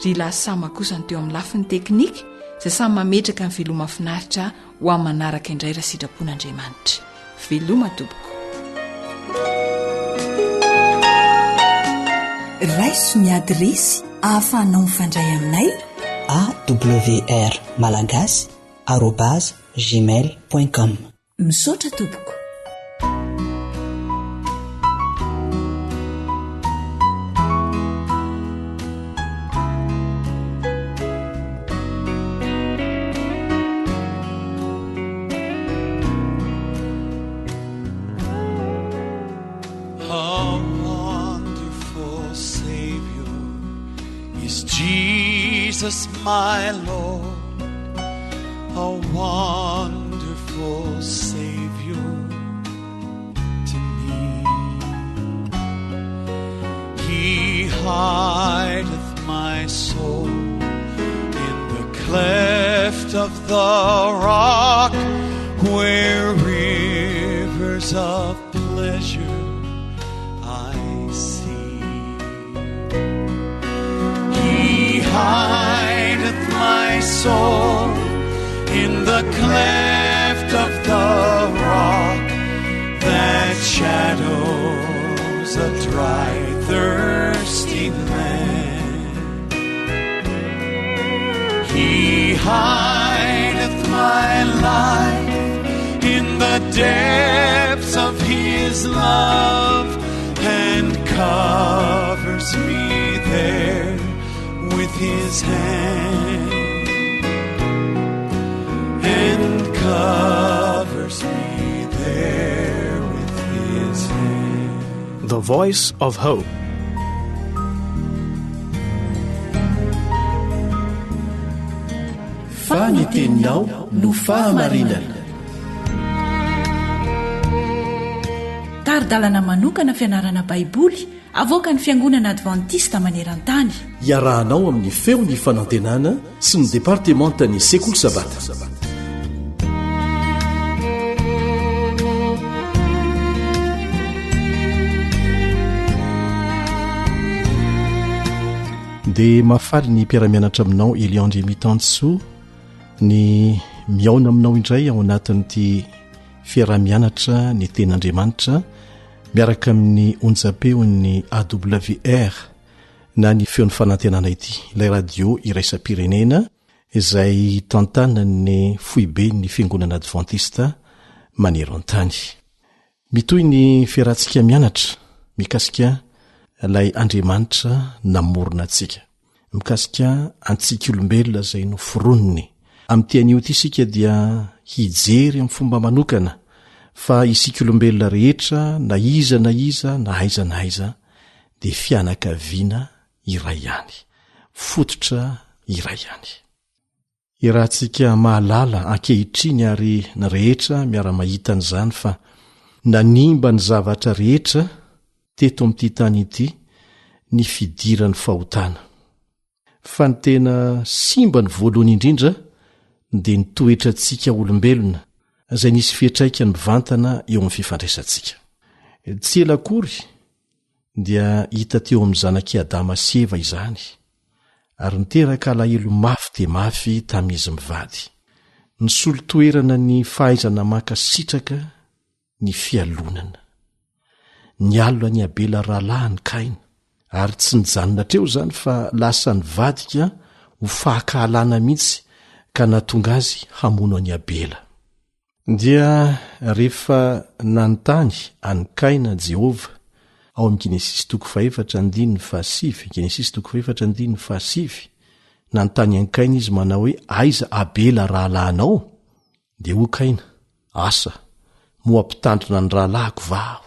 ry lasama kosa ny teo amin'ny lafiny teknika, izay samy mametraka ny veloma finaritra ho amin'ny manaraka indray raha sitrapon'Andriamanitra. Veloma tompoko. Raiso ny adresy ahafahanao mifandray aminay awr malagasy @gmail.com. Misaotra tompoko. Jesus, my Lord, a wonderful Savior to me. He hideth my soul in the cleft of the rock, where rivers of pleasure I see. He hideth my soul in the cleft of the rock, that shadows a dry, thirsty land. He hideth my life in the depths of His love, and covers me there with His hand, and covers me there with His hand. The Voice of Hope. Faniteninao no fahamarinana. Taridalana manokana fianarana baiboly avoaka ny Fiangonana Adventista maneran-tany. Iarahanao amin'ny feon'ny fanantenana sy ny departementany sekoly sabata. Dia mahafaly ny mpiara-mianatra aminao Eliandre Mitansoa ny miaona aminao indray ao anatin'ity fiara-mianatra ny ten'Andriamanitra miaraka amin'ny onjam-peon'ny AWR na ny feon'ny fanantenana ity, ilay radio iraisam-pirenena izay tantanan'ny foibe ny Fiangonana Adventista maneran-tany. Mitoy ny fiarantsika mianatra mikasika ilay Andriamanitra namorona antsika, mikasika antsika olombelona izay noforonony. Amin'ity anio ity isika dia hijery amin'ny fomba manokana fa isika olombelona rehetra na iza na aiza na aiza dia fianakaviana iray ihany, fototra iray ihany. Irahantsika mahalala ankehitriny ary ny rehetra miara-mahita an'izany fa nanimba ny zavatra rehetra teto amin'ity tany ity ny fidiran'ny fahotana, fa ny tena simba ny voalohany indrindra dia ny toetra antsika olombelona izay nisy fiatraika ny mivantana eo amin'ny fifandraisantsika. Tsy ela akory dia hita teo amin'ny zanak'i Adama sy Eva izany, ary niteraka alahelo mafy dia mafy tamin'izy mivady. Ny solo-toerana ny fahaizana mankasitraka ny fialonana. Ny alina ny Abela rahalahy ny Kaina, ary tsy nijanona treo zany fa lasa nivadika ho fahakahalana mihitsy ka natonga azy hamono any Abela. Dia rehefa nanontany anikaina Jehova ao amin'ny Genesis 4:7 nanontany anikaina izy manao hoe aiza Abela rahalahinao? Dia ho Kaina, asa moa ampitandrina ny rahalahiko va aho?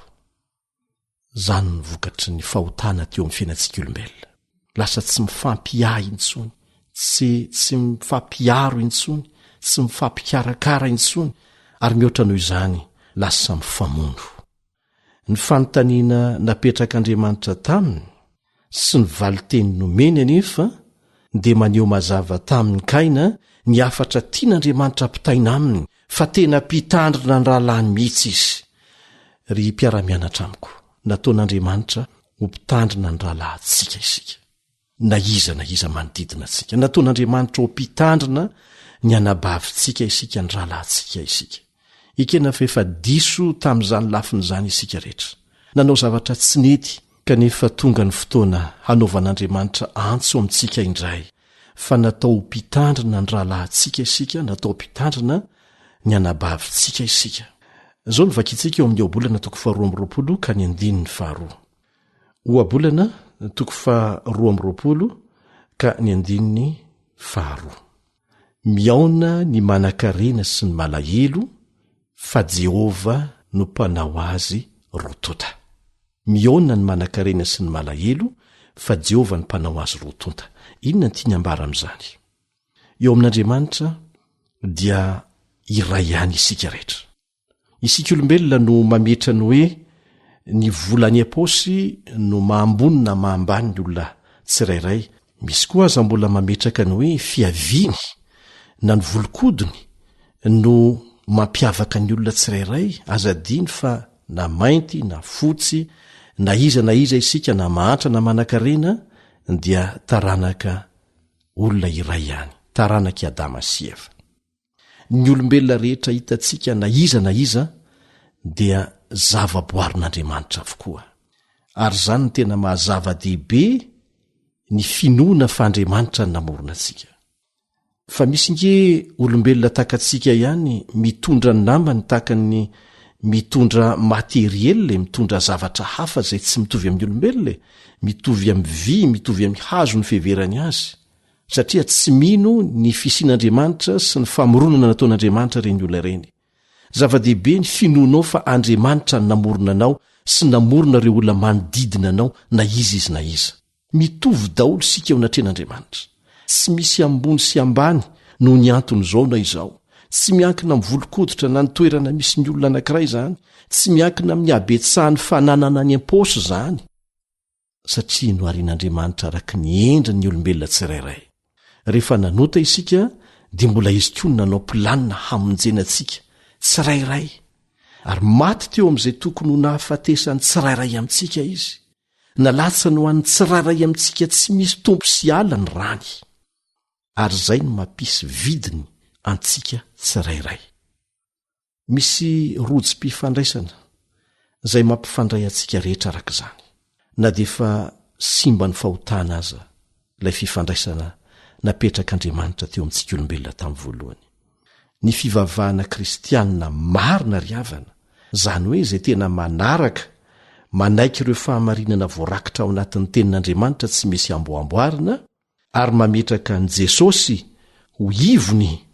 Zany ny vokatry ny fahotana teo amin'ny fiainantsika olombelona. Lasa tsy mifampiahy intsony, tsy mifampiaro intsony, tsy mifampikarakara intsony, ary mihoatra noho izany lasa mifamono. Ny fanontaniana napetrak'Andriamanitra taminy sy ny valiteny nomeny anefa dia maneho mazava tamin'ny Kaina ny afatra tian'Andriamanitra ampitaina aminy fa tena mpitandrina ny rahalahiny mihitsy izy. Ry mpiara-mianatra amiko, nataon'Andriamanitra ho mpitandrina ny rahalahintsika isika. Na iza manodidina antsika, nataon'Andriamanitra ho mpitandrina ny anabavintsika isika ny rahalahintsika isika. Ikena fa efa diso tamin'izany lafin'izany isika rehetra. Nanao zavatra tsy nety kanefa tonga ny fotoana hanaovan'Andriamanitra antso amintsika indray, fa natao mpitandrina ny rahalahintsika isika, natao mpitandrina ny anabavintsika isika. Zao ny vakintsika eo amin'ny oabolana 2 ka ny 2. Oabolana 2 ka ny 2. Miaona ny manan-karena sy ny malahelo, fa Jehova no mpanao azy rotonta. Miaona ny manan-karena sy ny malahelo, fa Jehova no mpanao azy rotonta. Inona ny tiany ambara amin'izany? Eo amin'Andriamanitra dia iray ihany isika rehetra. Isika olombelona no mametra ny hoe ny volany aposy no mahambony na mahambany ny olona tsirairay. Misy koa aza mbola mametraka ny hoe fiaviany na ny volokodiny no mampiavaka ny olona tsirairay, azadiny fa na mainty na fotsy na iza isika na mahantra na manan-karena dia taranaka olona iray ihany, taranaka Adama sy Eva. Ny olombelona rehetra hitantsika na iza dia zava-boarin'Andriamanitra avokoa. Ary zany ny tena mahazava-dehibe ny finoana fa Andriamanitra ny namorona antsika. Fa misy nge olombelona takantsika ihany mitondra ny nambany taka ny mitondra materiele, mitondra zavatra hafa zay tsy mitovy amin'ny olombelona, mitovy amin'ny vy, mitovy amin'ny hazo ny fiheverany azy, satria tsy mino ny fisian'Andriamanitra sy ny famoronana nataon'Andriamanitra reny olona reny. Zava-dehibe ny finoanao fa Andriamanitra ny namorona anao sy namorona ireo olona manodidina anao na iza na iza. Mitovy daholo sika ao anatren'Andriamanitra. Tsy misy ambony sy ambany no ny antony izao na izao. Tsy miankina amin'ny volokoditra na ny toerana misy ny olona anankiray izany, tsy miankina amin'ny habetsahan'ny fananana ny am-paosy izany, satria no arian'Andriamanitra araka ny endriny ny olombelona tsirairay. Rehefa nanota isika dia mbola izy koa nanao planina hamonjena antsika tsirairay, ary maty teo amin'izay tokony ho nahafatesany tsirairay amintsika izy. Nalatsa no an'ny tsirairay amintsika tsy misy tompo sy ala ny rany, ary izay no mampisy vidiny antsika tsirairay. Misy rojo-pifandraisana izay mampifandray antsika rehetra arak'izany, na dia efa simba ny fahotana aza ilay fifandraisana napetrak'Andriamanitra teo amintsika olombelona tamin'ny voalohany. Ny fivavahana kristianina marina ry havana, zany hoe izay tena manaraka manaiky ireo fahamarinana voarakitra ao anatin'ny tenin'Andriamanitra tsy misy amboamboarina, ary mametraka an' Jesosy ho ivony,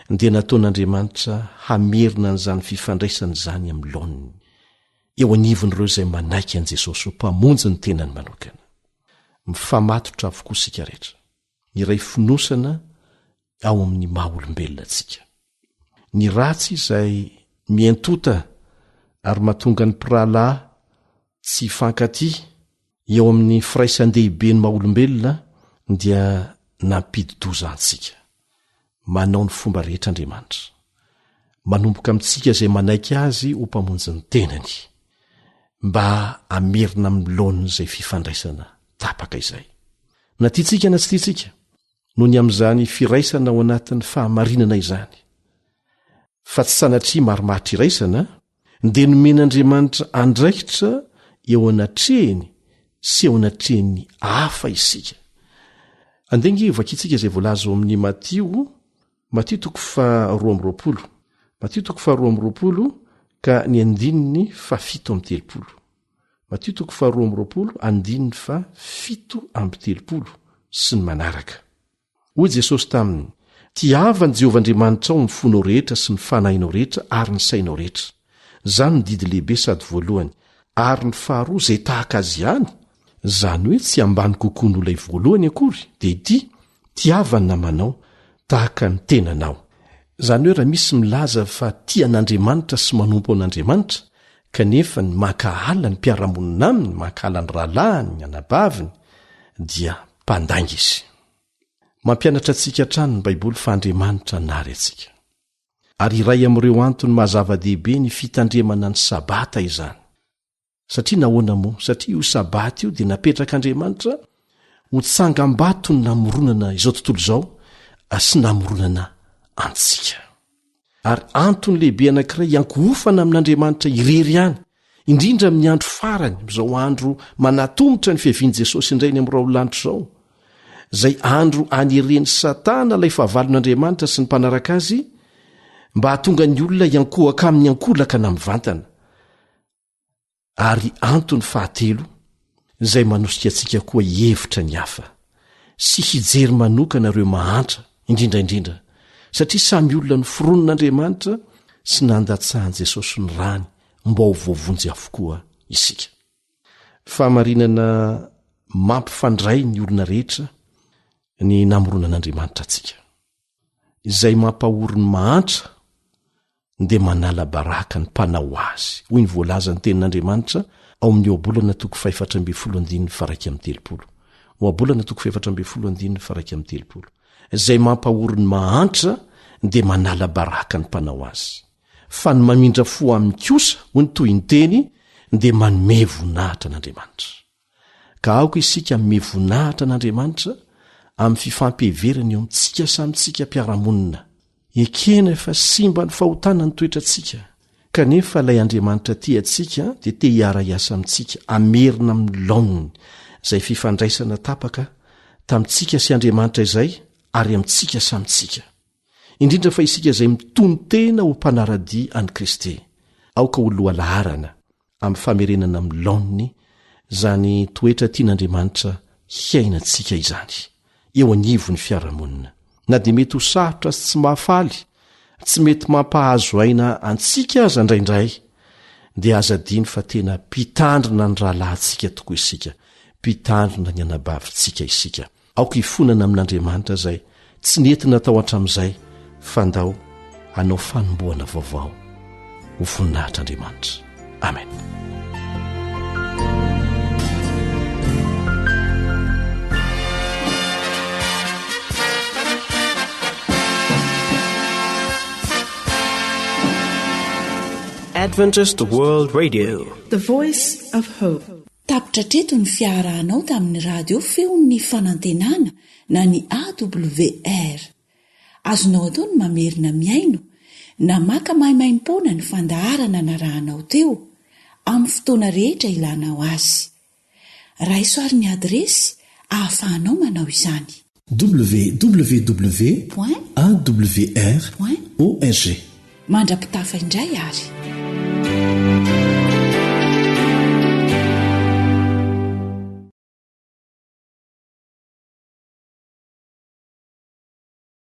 dia nataon'Andriamanitra hamerina an'izany fifandraisana izany amin'ny laoniny eo anivon'ireo izay manaiky an' Jesosy ho mpamonjy ny tenany manokana. Mifamatotra avokoa sika rehetra, iray finosana ao amin'ny maha olombelona antsika. Ny ratsy izay mientota ary mahatonga ny mpirahalahy tsy fankaty eo amin'ny firaisan-dehibe ny maha olombelona dia nampididoza antsika. Manao ny fomba rehetra Andriamanitra, manomboka amintsika izay manaiky azy ho mpamonjy ny tenany, mba amerina amin'ny laoniny izay fifandraisana tapaka izay. Na tiatsika na tsy tiatsika, no ny amin'izany firaisana ao anatin'ny fahamarinana izany, fa tsy sanatria marimaritra iraisana dia nomen'Andriamanitra andraikitra eo anatrehany sy eo anatrehny hafa isika. Andengy vakitsika izay voalaza ao amin'ny Matio 12:20. Matio 12:20 ka ny andininy 7:30. Matio 12:20 andininy 7:30 sy ny manaraka. Hoy Jesosy taminy: tiavany Jehovah Andriamanitra ao mifonao rehetra sy ny fanahinao rehetra ary ny sainao rehetra. Zany ny didy lehibe sady voalohany. Ary ny faharoa zay tahaka azy ihany, zany hoe tsy ambany kokoa n'olay voalohany akory, dia ity: tiavany namanao tahaka ny tenanao. Zany hoe raha misy milaza fa tia an'Andriamanitra sy manompo an'Andriamanitra, kanefa ny makahala ny mpiaramonina aminy, makahala ny rahalahiny, ny anabaviny, dia mpandainga izy. Mampianatra antsika hatrany ny Baiboly fa Andriamanitra nary atsika. Ary iray amin'ireo antony mahazava-dehibe ny fitandremana ny sabata izany. Satria nahoana moa? Satria io sabata io dia napetrak'Andriamanitra ho tsangam-bato ny namoronana izao tontolo izao sy namoronana antsika. Ary antony lehibe anankiray iankofana amin'Andriamanitra irery ihany, indrindra amin'ny andro farany, izao andro manatomitra ny fiavian'i Jesosy indray ny amin'irao lanitra izao, izay andro aniren'ny Satana ilay fahavalon'Andriamanitra sy ny mpanaraka azy, mba hahatonga ny olona iankohaka amin'ny ankolaka na mivantana. Ary antony fahatelo, izay manosika antsika koa hevitra ny hafa sy hijery manokana ireo mahantra, indrindraindrindra, satria samy olona ny fironon'Andriamanitra sy nandatsahan Jesosy ny rany mba ho voavonjy avokoa isika. Famarinana mampifandray ny olona rehetra ny namoronan'Andriamanitra antsika, izay mampahory ny mahantra dia manala baraka ny mpanao azy. Hoy ny voalaza ny tenin'Andriamanitra ao amin'ny Oabolana 4:7-13. Oabolana 4:7-13. Izay mampahory ny mahantra dia manala baraka ny mpanao azy. Fa ny mamindra fo amin'ny kosa, hoy ny toy ny teny, dia manome voninahitra an'Andriamanitra. Ka aoka isika manome voninahitra an'Andriamanitra amin'ny fifampiheverany eo amintsika samyntsika mpiaramonina. Ekena efa simba ny fahotana ny toetrantsika, kanefa ilay Andriamanitra tia antsika dia te hiara-iasa amintsika, amerina amin'ny laoniny izay fifandraisana tapaka tamintsika sy Andriamanitra izay ary amintsika samyntsika. Indrindra fa isika izay mitony tena ho mpanaradia any Kristy, aoka ho lohalaharana amin'ny famerenana amin'ny laoniny izany toetra tian'Andriamanitra hiainantsika izany eo anivon'ny fiaramonina. Na dia mety ho sarotra sy tsy mahafaly, tsy mety mampahazo aina antsika aza indraindray, dia azadiny fa tena mpitandrina ny rahalahintsika tokoa isika, mpitandrina ny anabavintsika isika. Aoka hifonana amin'Andriamanitra izay tsy nentina tao hatramin'izay, fa ndao hanao fanomboana vaovao ho voninahitr'Andriamanitra. Amen. Adventist World Radio, the voice of hope. Tapitra treto ny fiarahanao tamin'ny radio feon'ny fanantenana na ny AWR. Azonao atao ny mamerina miaino na maka mahimaimpona ny fandaharana narahanao teo amin'ny fotoana rehetra ilanao azy. Raisoaryn'ny adresy ahafahanao manao izany: www.awr.org. Mandrapitafa indray ary.